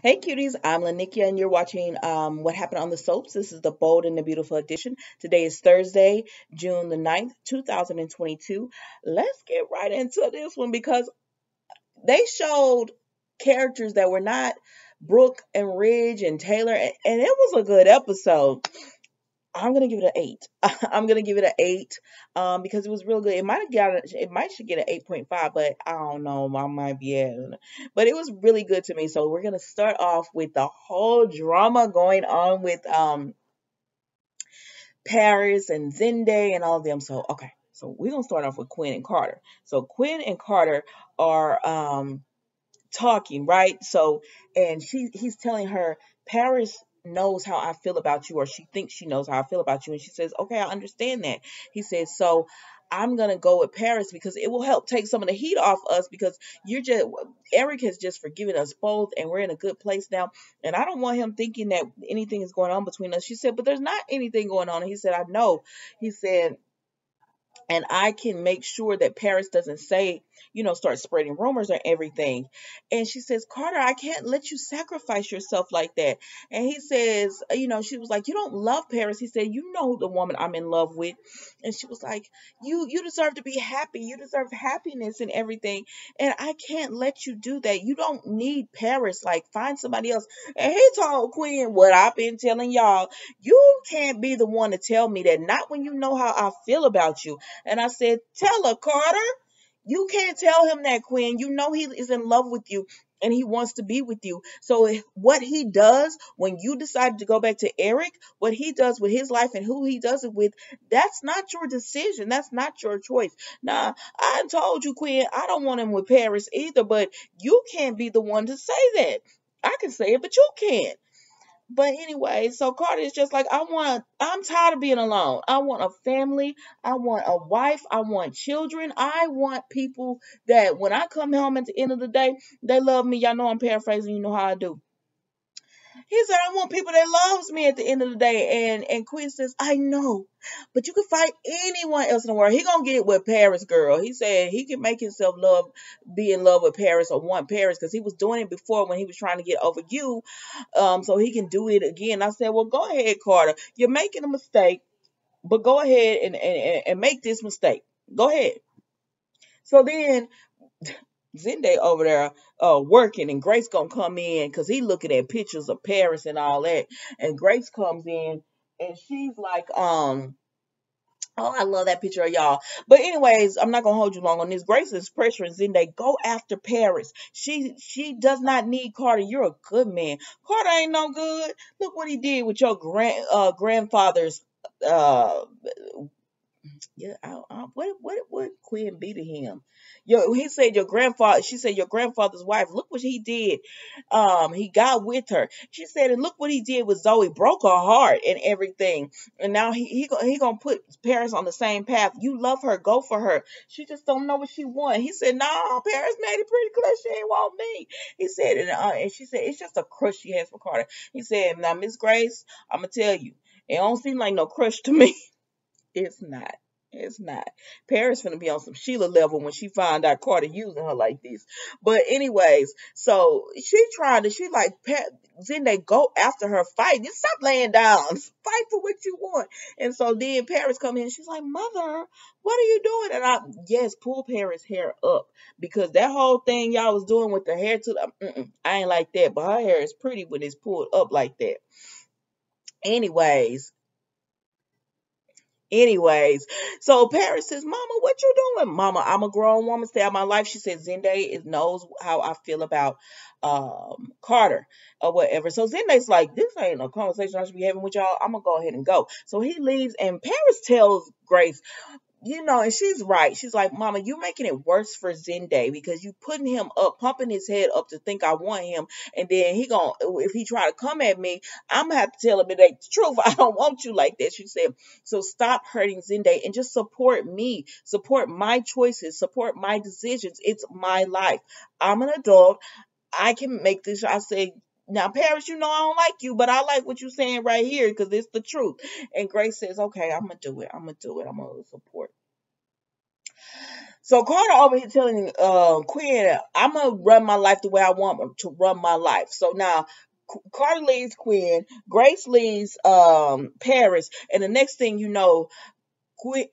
Hey cuties, I'm Lanikia and you're watching What Happened on the Soaps. This is the Bold and the Beautiful edition. Today is Thursday, June the 9th, 2022. Let's get right into this one because they showed characters that were not Brooke and Ridge and Taylor, and it was a good episode. I'm gonna give it an eight. I'm gonna give it an eight, because it was real good. It might should get an 8.5, but I don't know. I might be at, but it was really good to me. So we're gonna start off with the whole drama going on with Paris and Zende and all of them. So okay, so we're gonna start off with Quinn and Carter. So Quinn and Carter are talking, right? So, and he's telling her, Paris knows how I feel about you, or she thinks she knows how I feel about you. And she says, okay, I understand that. He says, so I'm going to go with Paris because it will help take some of the heat off us because Eric has just forgiven us both and we're in a good place now. And I don't want him thinking that anything is going on between us. She said, but there's not anything going on. And he said, I know. He said, and I can make sure that Paris doesn't say, start spreading rumors or everything. And she says, Carter, I can't let you sacrifice yourself like that. And he says, she was like, you don't love Paris. He said, you know the woman I'm in love with. And she was like, you deserve to be happy. You deserve happiness and everything. And I can't let you do that. You don't need Paris. Like, find somebody else. And he told Quinn what I've been telling y'all. You can't be the one to tell me that, not when you know how I feel about you. And I said, tell her, Carter. You can't tell him that, Quinn. You know he is in love with you and he wants to be with you. So what he does when you decide to go back to Eric, what he does with his life and who he does it with, that's not your decision. That's not your choice. Now, I told you, Quinn, I don't want him with Paris either, but you can't be the one to say that. I can say it, but you can't. But anyway, so Carter is just like, I'm tired of being alone. I want a family. I want a wife. I want children. I want people that when I come home at the end of the day, they love me. Y'all know I'm paraphrasing. You know how I do. He said, I want people that loves me at the end of the day. And Quinn says, I know, but you can find anyone else in the world. He gonna get with Paris, girl. He said he can make himself be in love with Paris or want Paris because he was doing it before when he was trying to get over you. So he can do it again. I said, well, go ahead, Carter. You're making a mistake, but go ahead and make this mistake. Go ahead. So then Zende over there working, and Grace gonna come in because he looking at pictures of Paris and all that. And Grace comes in and she's like, oh, I love that picture of y'all. But anyways, I'm not gonna hold you long on this. Grace is pressuring Zende, go after Paris. She does not need Carter. You're a good man. Carter ain't no good. Look what he did with your grandfather's uh yeah, what Quinn be to him? He said your grandfather. She said your grandfather's wife. Look what he did. He got with her. She said, and look what he did with Zoe. Broke her heart and everything. And now he gonna put Paris on the same path. You love her, go for her. She just don't know what she want. He said, no, Paris made it pretty clear she ain't want me. He said, and she said it's just a crush she has for Carter. He said, now Miss Grace, I'm gonna tell you, it don't seem like no crush to me. It's not. It's not. Paris gonna be on some Sheila level when she find out Carter using her like this. But anyways, so she like then they go after her fight. Just stop laying down. Fight for what you want. And so then Paris come in. She's like, Mother, what are you doing? And yes, pull Paris' hair up because that whole thing y'all was doing with the hair to I ain't like that. But her hair is pretty when it's pulled up like that. Anyways, Anyways, so Paris says, Mama, what you doing? Mama, I'm a grown woman, stay out my life. She said Zende knows how I feel about Carter or whatever. So Zende's like, this ain't a conversation I should be having with y'all. I'm gonna go ahead and go. So he leaves and Paris tells Grace, and she's right. She's like, Mama, you making it worse for Zende because you putting him up, pumping his head up to think I want him. And then if he try to come at me, I'm going to have to tell him it ain't the truth. I don't want you like that. She said, so stop hurting Zende and just support me, support my choices, support my decisions. It's my life. I'm an adult. I can make this. I say, now, Paris, I don't like you, but I like what you're saying right here because it's the truth. And Grace says, okay, I'm going to do it. I'm going to do it. I'm going to support. So Carter over here telling Quinn, I'm gonna run my life the way I want to run my life. So now Carter leaves Quinn, Grace leaves Paris, and the next thing you know, Quinn,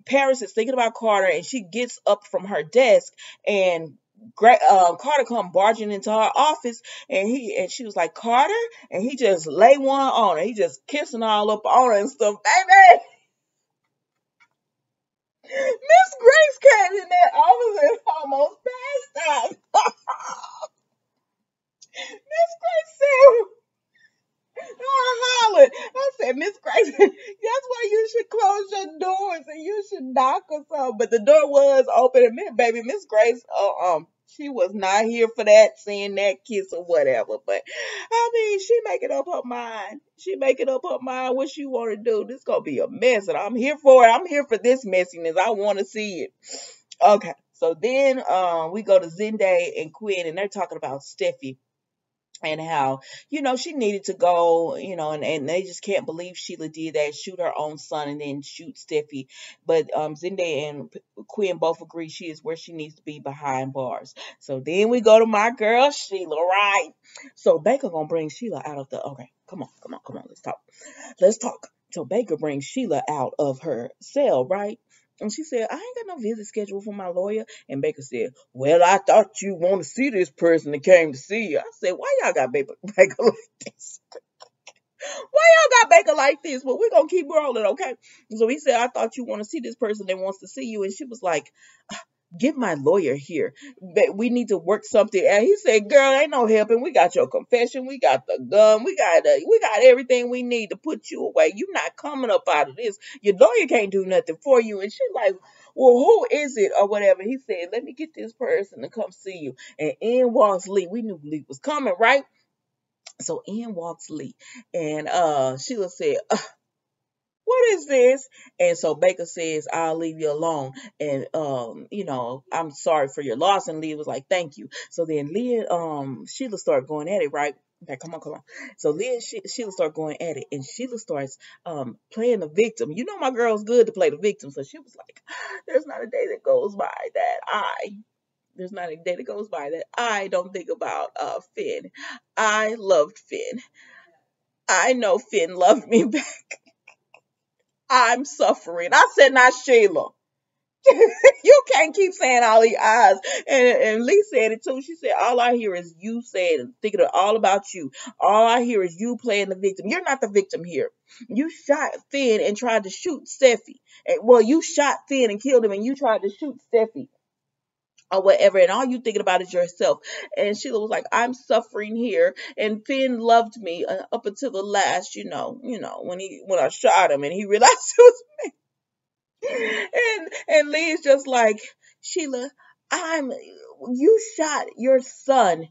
Paris is thinking about Carter, and she gets up from her desk, and Carter come barging into her office, and she was like, Carter, and he just lay one on her. He just kissing all up on her and stuff, baby. Miss Grace came in that office and almost passed out. Miss Grace said, I hollered. I said, Miss Grace, that's why you should close your doors and you should knock or something. But the door was open, and baby, Miss Grace, she was not here for that, seeing that kiss or whatever. But I mean, she making up her mind. She making up her mind what she want to do. This gonna be a mess, and I'm here for it. I'm here for this messiness. I want to see it. Okay, so then we go to Zende and Quinn, and they're talking about Steffi and how, she needed to go, and they just can't believe Sheila did that, shoot her own son and then shoot Steffi. But Zende and Quinn both agree she is where she needs to be, behind bars. So then we go to my girl Sheila, right? So Baker gonna bring Sheila out of the, okay, come on, let's talk. So Baker brings Sheila out of her cell, right? And she said, I ain't got no visit schedule for my lawyer. And Baker said, well, I thought you want to see this person that came to see you. I said, why y'all got Baker like this? Why y'all got Baker like this? Well, we're going to keep rolling, okay? So he said, I thought you want to see this person that wants to see you. And she was like, get my lawyer here. We need to work something. And he said, girl, ain't no helping. We got your confession. We got the gun. We got everything we need to put you away. You not coming up out of this. Your lawyer can't do nothing for you. And she's like, well, who is it or whatever? He said, let me get this person to come see you. And in walks Lee. We knew Lee was coming, right? So in walks Lee. And Sheila said, what is this? And so Baker says, I'll leave you alone. And, I'm sorry for your loss. And Leah was like, thank you. So then Sheila started going at it, right? Okay, come on. So Sheila started going at it, and Sheila starts playing the victim. You know my girl's good to play the victim. So she was like, there's not a day that goes by that I don't think about Finn. I loved Finn. I know Finn loved me back. I'm suffering. I said, not Sheila. You can't keep saying all these eyes. And Lee said it too. She said, all I hear is you saying, thinking all about you. All I hear is you playing the victim. You're not the victim here. You shot Finn and tried to shoot Steffi. Well, you shot Finn and killed him, and you tried to shoot Steffi or whatever, and all you thinking about is yourself. And Sheila was like, I'm suffering here, and Finn loved me up until the last, when I shot him and he realized it was and Lee's just like, Sheila, you shot your son,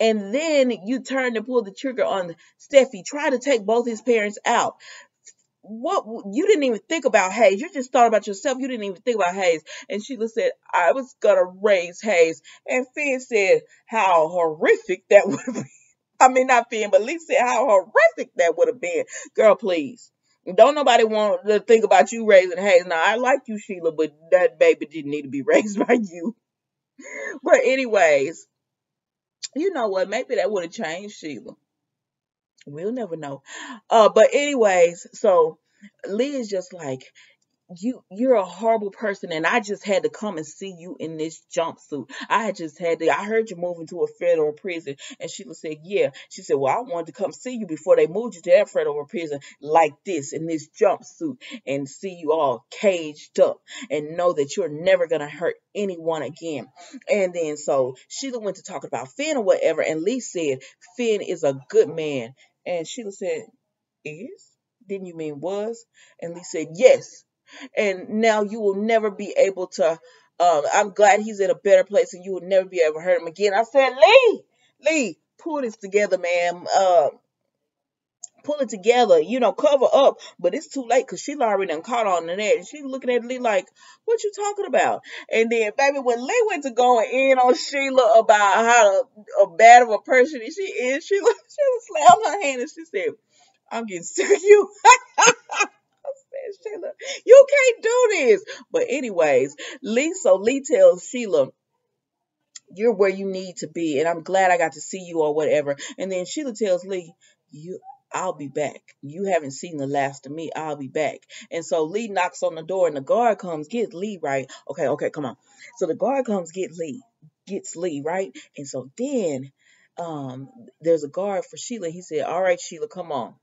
and then you turned and pulled the trigger on Steffi, try to take both his parents out. What, you didn't even think about Hayes. You just thought about yourself. You didn't even think about Hayes. And Sheila said, I was gonna raise Hayes. And Finn said how horrific that would have been. I mean, not Finn, but Lee said how horrific that would have been. Girl, please. Don't nobody want to think about you raising Hayes. Now, I like you, Sheila, but that baby didn't need to be raised by you. But anyways, you know what? Maybe that would have changed Sheila. We'll never know. But anyways, so Lee is just like, you're a horrible person, and I just had to come and see you in this jumpsuit. I heard you moving to a federal prison. And Sheila said, yeah. She said, well, I wanted to come see you before they moved you to that federal prison like this, in this jumpsuit, and see you all caged up and know that you're never gonna hurt anyone again. And then so Sheila went to talk about Finn or whatever, and Lee said Finn is a good man. And Sheila said, is? Didn't you mean was? And Lee said, yes. And now you will never be able to, I'm glad he's in a better place, and you will never be able to hurt him again. I said, Lee, pull this together, man. Pull it together, cover up. But it's too late, because Sheila already done caught on to that. And she's looking at Lee like, what you talking about? And then, baby, when Lee went to going in on Sheila about how bad of a person she is, Sheila slammed her hand and she said, I'm getting sick of you. Sheila, you can't do this. But anyways, Lee tells Sheila, you're where you need to be, and I'm glad I got to see you or whatever. And then Sheila tells Lee, you I'll be back. You haven't seen the last of me. I'll be back. And so Lee knocks on the door and the guard comes, get Lee, right? Okay, come on. So the guard comes, gets Lee, right? And so then there's a guard for Sheila. He said, all right, Sheila, come on.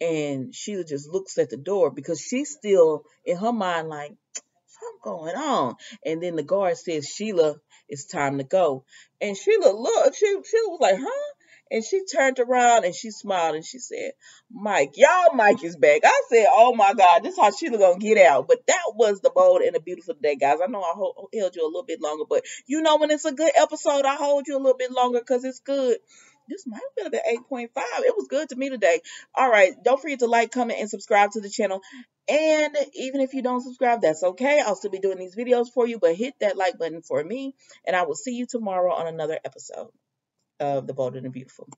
And Sheila just looks at the door because she's still in her mind like, something going on. And then the guard says, Sheila, it's time to go. And Sheila looked, Sheila was like, huh? And she turned around and she smiled and she said, Mike, y'all Mike is back. I said, oh my God, this is how Sheila gonna get out. But that was the bold and the beautiful day, guys. I know I held you a little bit longer, but you know when it's a good episode, I hold you a little bit longer because it's good. This might have been 8.5. It was good to me today. All right. Don't forget to like, comment, and subscribe to the channel. And even if you don't subscribe, that's okay. I'll still be doing these videos for you, but hit that like button for me. And I will see you tomorrow on another episode of The Bold and the Beautiful.